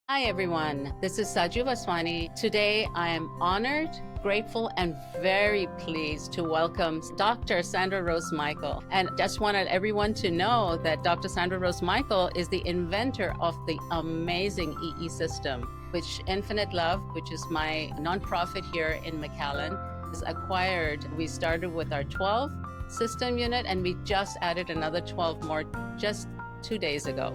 Hi, everyone. This is Saju Vaswani. Today, I am honored, grateful, and very pleased to welcome Dr. Sandra Rose Michael. And just wanted everyone to know that Dr. Sandra Rose Michael is the inventor of the amazing EE system, which Infinite Love, which is my nonprofit here in McAllen, is acquired. We started with our 12 system unit, and we just added another 12 more just 2 days ago.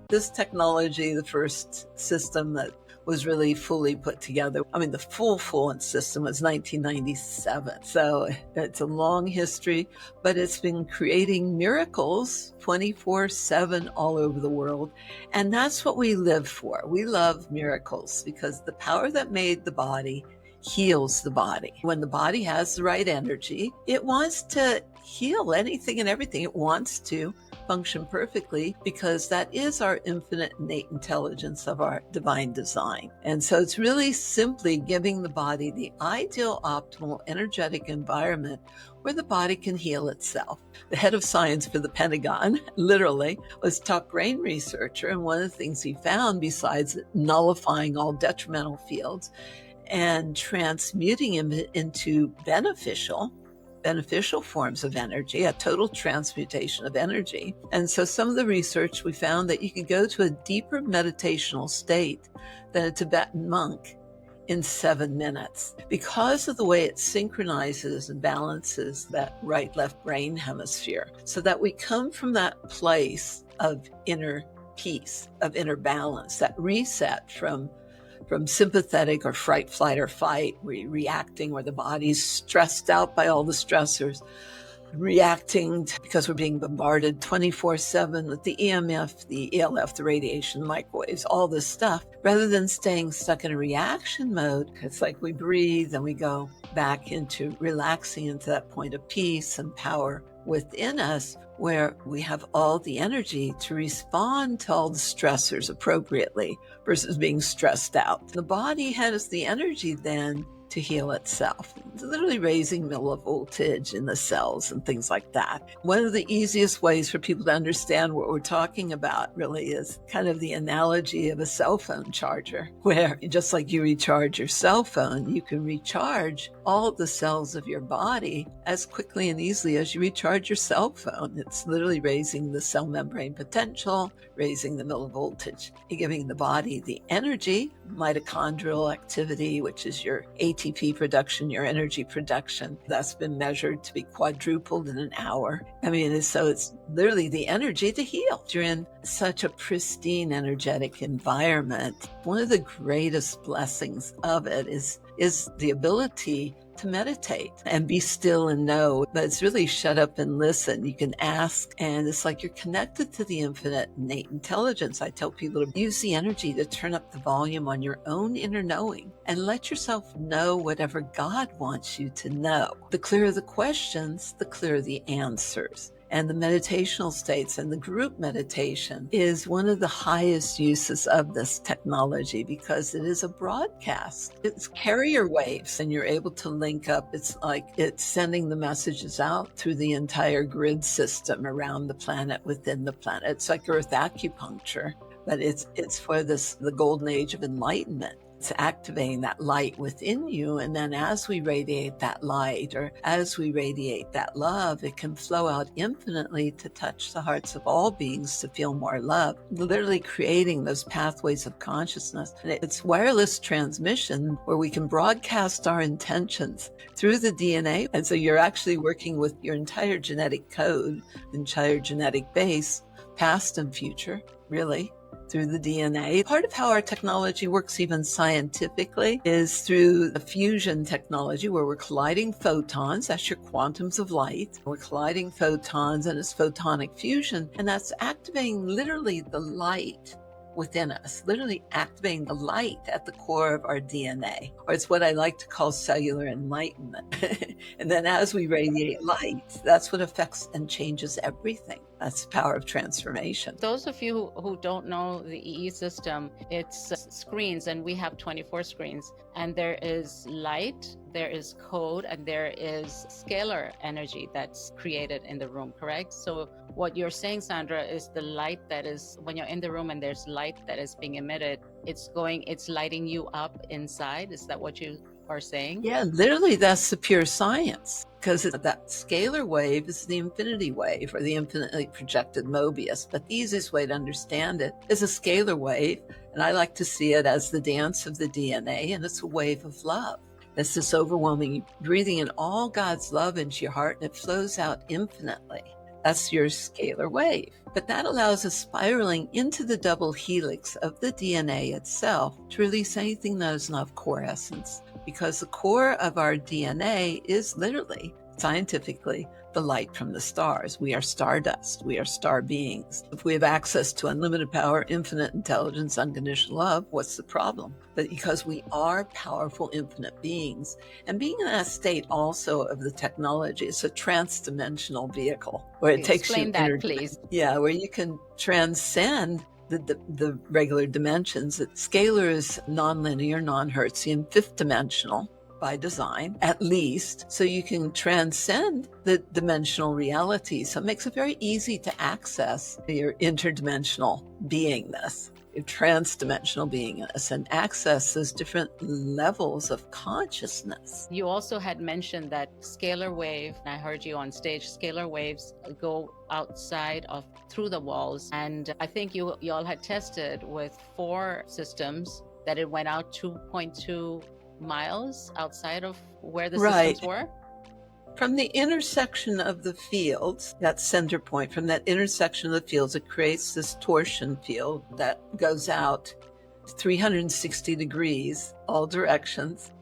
This technology, the first system that was really fully put together, the full system was 1997. So it's a long history, but it's been creating miracles 24/7 all over the world. And that's what we live for. We love miracles because the power that made the body heals the body. When the body has the right energy, it wants to heal anything and everything. It wants to function perfectly because that is our infinite innate intelligence of our divine design. And so it's really simply giving the body the ideal, optimal, energetic environment where the body can heal itself. The head of science for the Pentagon, literally, was a top brain researcher. And one of the things he found, besides nullifying all detrimental fields and transmuting them into beneficial forms of energy, a total transmutation of energy. And so some of the research, we found that you can go to a deeper meditational state than a Tibetan monk in 7 minutes because of the way it synchronizes and balances that right-left brain hemisphere, so that we come from that place of inner peace, of inner balance, that reset from sympathetic or fright, flight, or fight, reacting where the body's stressed out by all the stressors, reacting because we're being bombarded 24/7 with the EMF, the ELF, the radiation, microwaves, all this stuff, rather than staying stuck in a reaction mode. It's like we breathe and we go back into relaxing into that point of peace and power within us, where we have all the energy to respond to all the stressors appropriately versus being stressed out. The body has the energy then to heal itself. It's literally raising millivoltage in the cells and things like that. One of the easiest ways for people to understand what we're talking about really is kind of the analogy of a cell phone charger, where just like you recharge your cell phone, you can recharge all of the cells of your body as quickly and easily as you recharge your cell phone. It's literally raising the cell membrane potential, raising the millivoltage, giving the body the energy, mitochondrial activity, which is your ATP production, your energy production. That's been measured to be quadrupled in an hour. So it's literally the energy to heal. You're in such a pristine, energetic environment. One of the greatest blessings of it is the ability to meditate and be still and know, but it's really shut up and listen. You can ask, and it's like you're connected to the infinite innate intelligence. I tell people to use the energy to turn up the volume on your own inner knowing and let yourself know whatever God wants you to know. The clearer the questions, the clearer the answers. And the meditational states and the group meditation is one of the highest uses of this technology because it is a broadcast. It's carrier waves and you're able to link up. It's like it's sending the messages out through the entire grid system around the planet, within the planet. It's like Earth acupuncture, but it's for the golden age of enlightenment. It's activating that light within you. And then as we radiate that light, or as we radiate that love, it can flow out infinitely to touch the hearts of all beings to feel more love, literally creating those pathways of consciousness. And it's wireless transmission where we can broadcast our intentions through the DNA. And so you're actually working with your entire genetic code, entire genetic base, past and future, really, through the DNA. Part of how our technology works even scientifically is through the fusion technology, where we're colliding photons. That's your quantums of light. We're colliding photons and it's photonic fusion. And that's activating literally the light within us, literally activating the light at the core of our DNA, or it's what I like to call cellular enlightenment. And then as we radiate light, that's what affects and changes everything. That's the power of transformation. Those of you who don't know the EE system, it's screens, and we have 24 screens. And there is light, there is code, and there is scalar energy that's created in the room, correct? So What you're saying, Sandra, is the light that is, when you're in the room and there's light that is being emitted, it's lighting you up inside. Is that what you are saying? Yeah, literally, that's the pure science. Because that scalar wave is the infinity wave, or the infinitely projected Mobius. But the easiest way to understand it is a scalar wave. And I like to see it as the dance of the DNA, and it's a wave of love. It's this overwhelming, breathing in all God's love into your heart, and it flows out infinitely. That's your scalar wave. But that allows us spiraling into the double helix of the DNA itself to release anything that is not of core essence. Because the core of our DNA is literally, scientifically, the light from the stars. We are stardust. We are star beings. If we have access to unlimited power, infinite intelligence, unconditional love, what's the problem? But because we are powerful, infinite beings, and being in that state also of the technology, it's a transdimensional vehicle where it takes you Explain that, please. Yeah, where you can transcend the regular dimensions. Scalar is nonlinear, non-Hertzian, fifth dimensional by design, at least, so you can transcend the dimensional reality. So it makes it very easy to access your interdimensional beingness, your transdimensional beingness, and access those different levels of consciousness. You also had mentioned that scalar wave, and I heard you on stage, scalar waves go outside of through the walls. And I think you all had tested with 4 systems that it went out 2.2 miles outside of where the systems were. From the intersection of the fields, that center point, from that intersection of the fields, it creates this torsion field that goes out 360 degrees, all directions.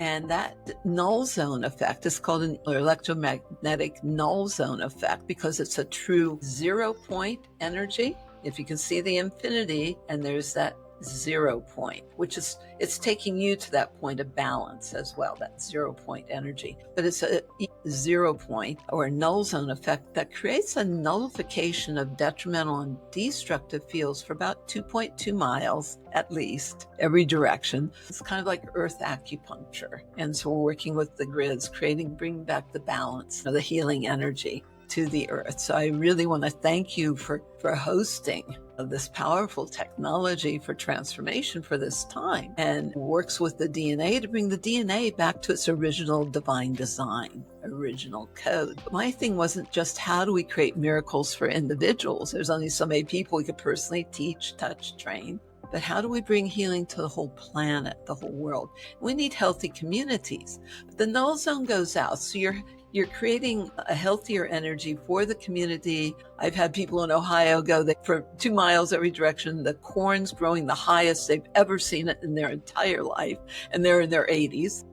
And that null zone effect is called an electromagnetic null zone effect because it's a true 0 point energy. If you can see the infinity, and there's that 0 point, which is, it's taking you to that point of balance as well, that 0 point energy. But it's a 0 point or a null zone effect that creates a nullification of detrimental and destructive fields for about 2.2 miles at least, every direction. It's kind of like earth acupuncture. And so we're working with the grids, bringing back the balance of the healing energy to the earth. So I really want to thank you for hosting this powerful technology for transformation for this time, and works with the DNA to bring the DNA back to its original divine design, original code. My thing wasn't just how do we create miracles for individuals. There's only so many people we could personally teach, touch, train. But how do we bring healing to the whole planet, the whole world? We need healthy communities. But the null zone goes out. So you're creating a healthier energy for the community. I've had people in Ohio go for 2 miles every direction. The corn's growing the highest they've ever seen it in their entire life. And they're in their 80s.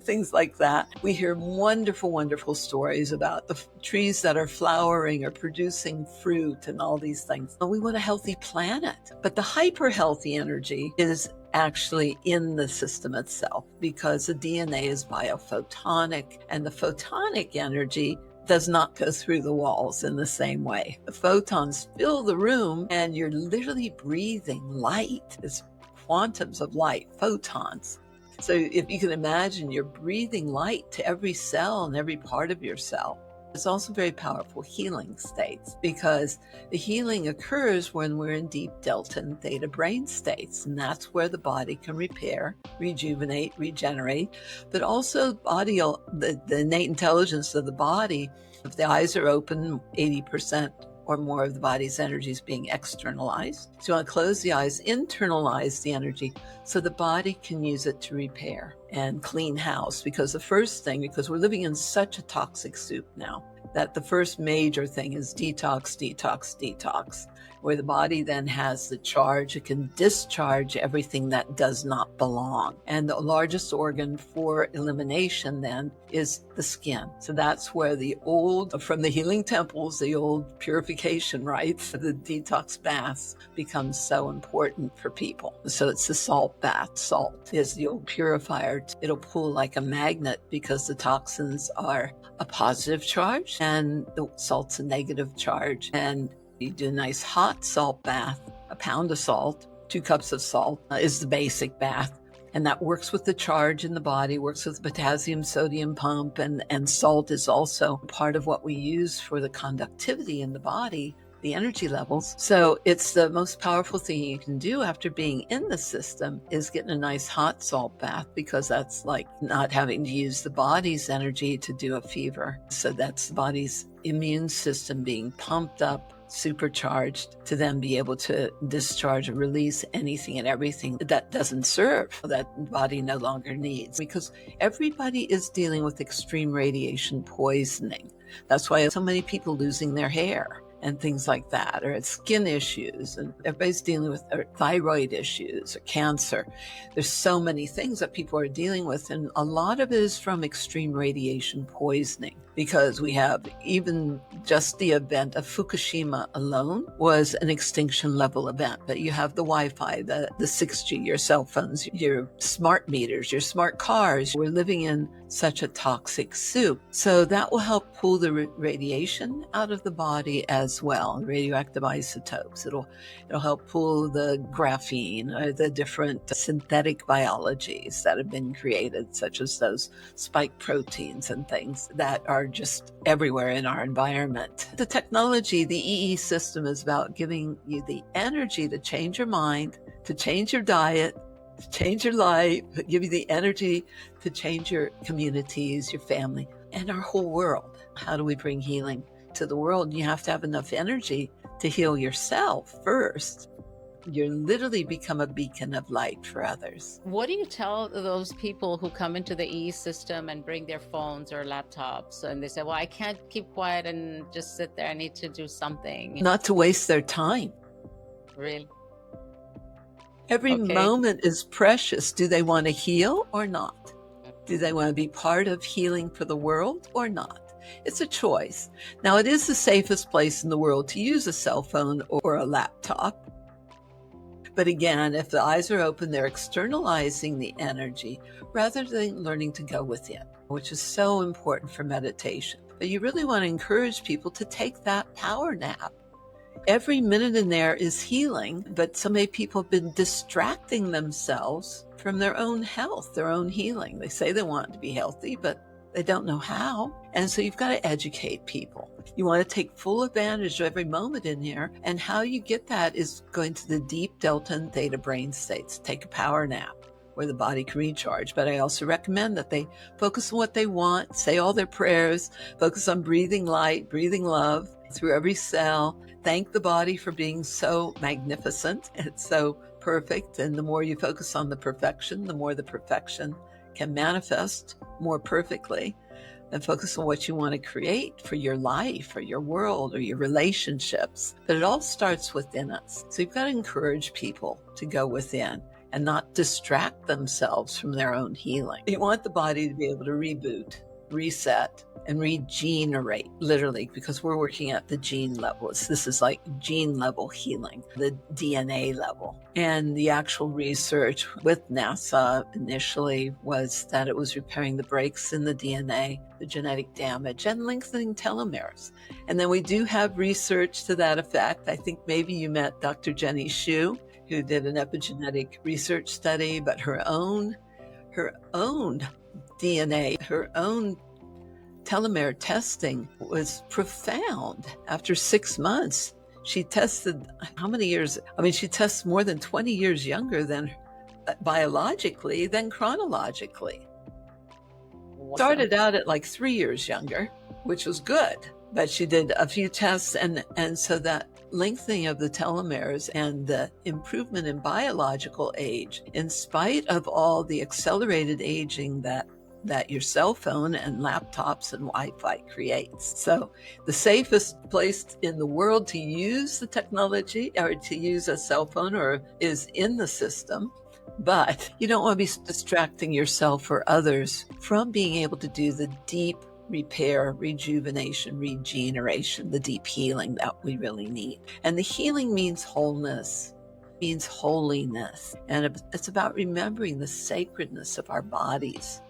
Things like that. We hear wonderful, wonderful stories about the trees that are flowering or producing fruit and all these things. We want a healthy planet. But the hyper healthy energy is actually in the system itself, because the DNA is biophotonic, and the photonic energy does not go through the walls in the same way. The photons fill the room, and you're literally breathing light. It's quantums of light, photons. So if you can imagine, you're breathing light to every cell and every part of your cell. It's also very powerful healing states, because the healing occurs when we're in deep delta and theta brain states. And that's where the body can repair, rejuvenate, regenerate. But also the innate intelligence of the body, if the eyes are open, 80% or more of the body's energy is being externalized. So you want to close the eyes, internalize the energy so the body can use it to repair and clean house. Because the first thing, because we're living in such a toxic soup now, that the first major thing is detox, detox, detox, where the body then has the charge. It can discharge everything that does not belong. And the largest organ for elimination then is the skin. So that's where from the healing temples, the old purification rites, the detox baths becomes so important for people. So it's the salt bath. Salt is the old purifier. It'll pull like a magnet, because the toxins are a positive charge and the salt's a negative charge. And you do a nice hot salt bath, a pound of salt, 2 cups of salt is the basic bath. And that works with the charge in the body, works with the potassium sodium pump, and salt is also part of what we use for the conductivity in the body, the energy levels. So it's the most powerful thing you can do after being in the system is getting a nice hot salt bath, because that's like not having to use the body's energy to do a fever. So that's the body's immune system being pumped up, supercharged, to then be able to discharge and release anything and everything that doesn't serve, that the body no longer needs. Because everybody is dealing with extreme radiation poisoning. That's why so many people losing their hair and things like that, or skin issues, and everybody's dealing with thyroid issues or cancer. There's so many things that people are dealing with, and a lot of it is from extreme radiation poisoning, because we have even just the event of Fukushima alone was an extinction level event. But you have the Wi-Fi, the 6G, your cell phones, your smart meters, your smart cars. We're living in such a toxic soup. So that will help pull the radiation out of the body as well, radioactive isotopes. It'll help pull the graphene or the different synthetic biologies that have been created, such as those spike proteins and things that are just everywhere in our environment. The technology, the EE system, is about giving you the energy to change your mind, to change your diet, to change your life, give you the energy to change your communities, your family, and our whole world. How do we bring healing to the world? You have to have enough energy to heal yourself first. You literally become a beacon of light for others. What do you tell those people who come into the EE system and bring their phones or laptops and they say, well, I can't keep quiet and just sit there, I need to do something? Not to waste their time. Really? Every Okay. moment is precious. Do they want to heal or not? Do they want to be part of healing for the world or not? It's a choice. Now, it is the safest place in the world to use a cell phone or a laptop. But again, if the eyes are open, they're externalizing the energy rather than learning to go within, which is so important for meditation. But you really want to encourage people to take that power nap. Every minute in there is healing, but so many people have been distracting themselves from their own health, their own healing. They say they want to be healthy, but they don't know how. And so you've got to educate people. You want to take full advantage of every moment in here. And how you get that is going to the deep delta and theta brain states. Take a power nap where the body can recharge. But I also recommend that they focus on what they want, say all their prayers, focus on breathing light, breathing love through every cell. Thank the body for being so magnificent and so perfect. And the more you focus on the perfection, the more the perfection can manifest more perfectly. And focus on what you want to create for your life or your world or your relationships. But it all starts within us. So you've got to encourage people to go within and not distract themselves from their own healing. You want the body to be able to reboot, reset, and regenerate, literally, because we're working at the gene level. This is like gene level healing, the DNA level. And the actual research with NASA initially was that it was repairing the breaks in the DNA, the genetic damage, and lengthening telomeres. And then we do have research to that effect. I think maybe you met Dr. Jenny Xu, who did an epigenetic research study, but her own DNA, her own telomere testing was profound. After 6 months, she tested how many years? I mean, she tests more than 20 years younger than biologically than chronologically. Awesome. Started out at like 3 years younger, which was good, but she did a few tests, and so that lengthening of the telomeres and the improvement in biological age, in spite of all the accelerated aging that your cell phone and laptops and Wi-Fi creates. So the safest place in the world to use the technology or to use a cell phone is in the system. But you don't want to be distracting yourself or others from being able to do the deep repair, rejuvenation, regeneration, the deep healing that we really need. And the healing means wholeness, means holiness. And it's about remembering the sacredness of our bodies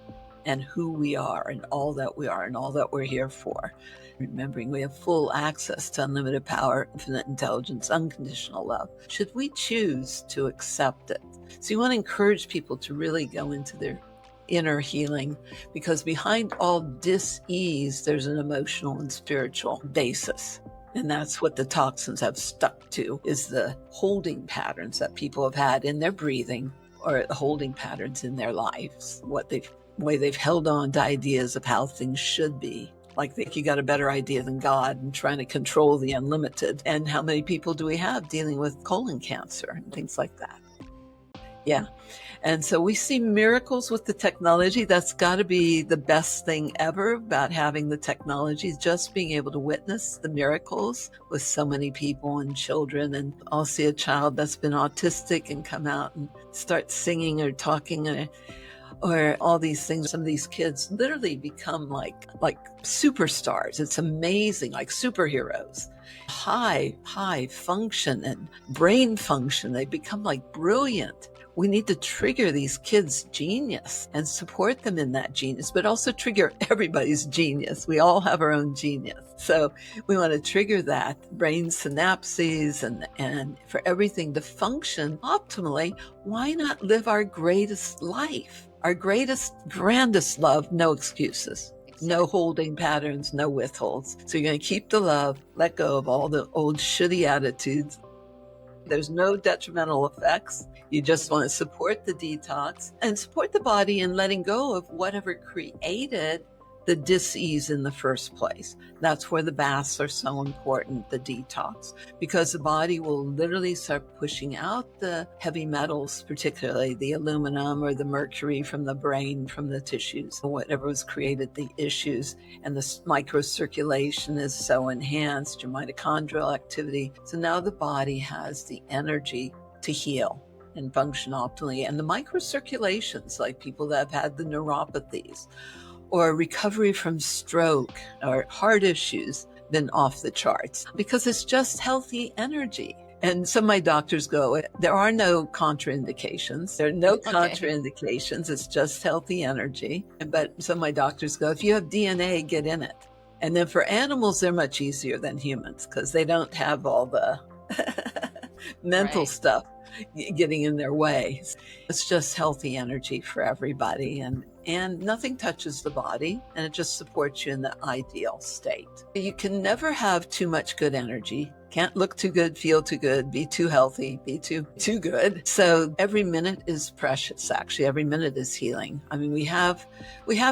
and who we are and all that we are and all that we're here for. Remembering we have full access to unlimited power, infinite intelligence, unconditional love, should we choose to accept it. So you want to encourage people to really go into their inner healing, because behind all dis-ease, there's an emotional and spiritual basis. And that's what the toxins have stuck to, is the holding patterns that people have had in their breathing, or the holding patterns in their lives, way they've held on to ideas of how things should be. Like think you got a better idea than God and trying to control the unlimited. And how many people do we have dealing with colon cancer and things like that? Yeah. And so we see miracles with the technology. That's got to be the best thing ever about having the technology, just being able to witness the miracles with so many people and children. And I'll see a child that's been autistic and come out and start singing or talking or all these things. Some of these kids literally become like superstars. It's amazing, like superheroes. High function and brain function. They become like brilliant. We need to trigger these kids' genius and support them in that genius, but also trigger everybody's genius. We all have our own genius. So we want to trigger that brain synapses and for everything to function optimally. Why not live our greatest life, our greatest, grandest love? No excuses. No holding patterns, no withholds. So you're going to keep the love, let go of all the old shitty attitudes. There's no detrimental effects. You just want to support the detox and support the body in letting go of whatever created the dis-ease in the first place. That's where the baths are so important, the detox, because the body will literally start pushing out the heavy metals, particularly the aluminum or the mercury from the brain, from the tissues, whatever was created the issues. And the microcirculation is so enhanced, your mitochondrial activity. So now the body has the energy to heal and function optimally. And the microcirculations, like people that have had the neuropathies, or recovery from stroke or heart issues, been off the charts because it's just healthy energy. And some of my doctors go, there are no contraindications. There are no contraindications. It's just healthy energy. But some of my doctors go, if you have DNA, get in it. And then for animals, they're much easier than humans because they don't have all the mental stuff getting in their way. It's just healthy energy for everybody, and nothing touches the body, and it just supports you in the ideal state. You can never have too much good energy. Can't look too good, feel too good, be too healthy, be too good. So every minute is precious. Actually, every minute is healing. I mean, we have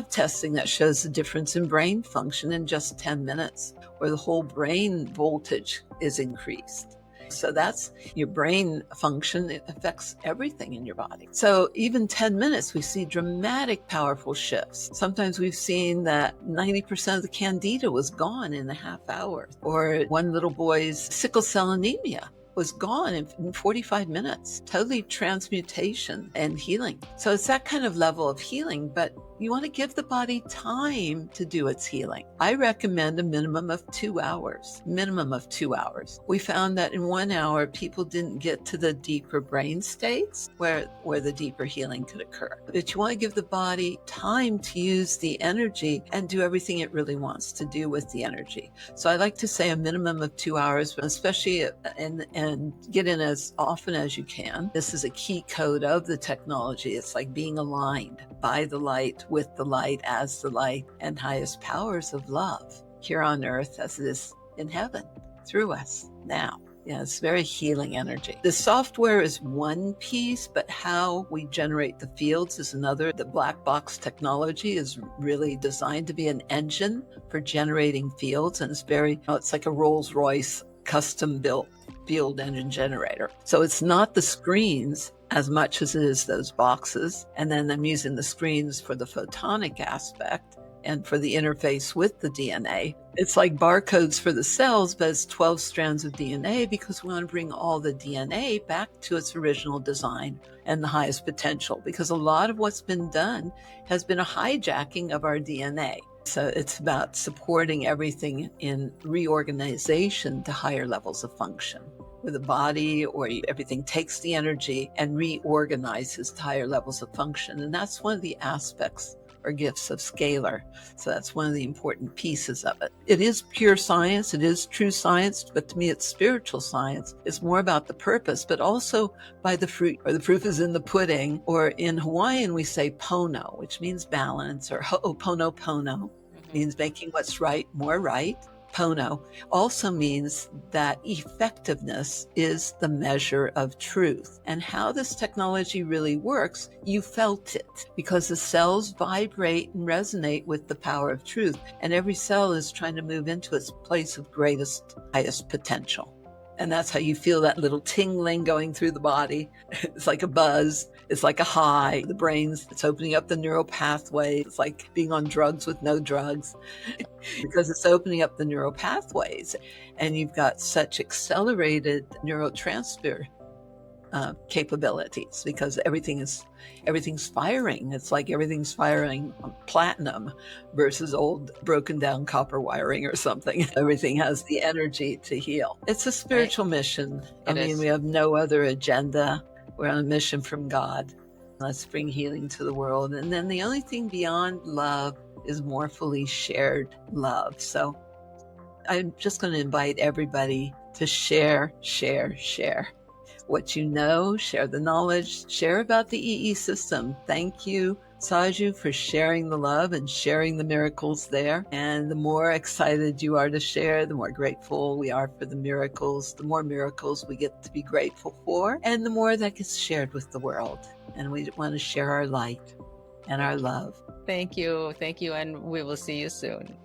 testing that shows the difference in brain function in just 10 minutes, where the whole brain voltage is increased. So that's your brain function. It affects everything in your body. So even 10 minutes, we see dramatic, powerful shifts. Sometimes we've seen that 90% of the candida was gone in a half hour, or one little boy's sickle cell anemia was gone in 45 minutes. Totally transmutation and healing. So it's that kind of level of healing, but you want to give the body time to do its healing. I recommend a minimum of 2 hours. We found that in 1 hour, people didn't get to the deeper brain states where the deeper healing could occur. But you want to give the body time to use the energy and do everything it really wants to do with the energy. So I like to say a minimum of 2 hours, especially and get in as often as you can. This is a key code of the technology. It's like being aligned by the light, with the light, as the light, and highest powers of love here on earth as it is in heaven through us now. Yeah, it's very healing energy. The software is one piece, but how we generate the fields is another. The black box technology is really designed to be an engine for generating fields, and it's like a Rolls-Royce custom built field engine generator. So it's not the screens as much as it is those boxes. And then I'm using the screens for the photonic aspect and for the interface with the DNA. It's like barcodes for the cells, but it's 12 strands of DNA because we want to bring all the DNA back to its original design and the highest potential, because a lot of what's been done has been a hijacking of our DNA. So it's about supporting everything in reorganization to higher levels of function. With the body, or everything takes the energy and reorganizes to higher levels of function. And that's one of the aspects or gifts of Scalar. So that's one of the important pieces of it. It is pure science. It is true science, but to me, it's spiritual science. It's more about the purpose, but also by the fruit, or the proof is in the pudding. Or in Hawaiian, we say pono, which means balance, or ho'oponopono, means making what's right more right. Pono also means that effectiveness is the measure of truth. And how this technology really works, you felt it, because the cells vibrate and resonate with the power of truth. And every cell is trying to move into its place of greatest, highest potential. And that's how you feel that little tingling going through the body. It's like a buzz. It's like a high. The brain's, it's opening up the neural pathway. It's like being on drugs with no drugs because it's opening up the neural pathways. And you've got such accelerated neurotransfer capabilities because everything's firing. It's like everything's firing on platinum versus old broken down copper wiring or something. Everything has the energy to heal. It's a spiritual mission. We have no other agenda. We're on a mission from God. Let's bring healing to the world. And then the only thing beyond love is more fully shared love. So I'm just going to invite everybody to share what you know, share the knowledge, share about the EE system. Thank you, Saju, for sharing the love and sharing the miracles there. And the more excited you are to share, the more grateful we are for the miracles, the more miracles we get to be grateful for, and the more that gets shared with the world. And we want to share our light and our love. Thank you. And we will see you soon.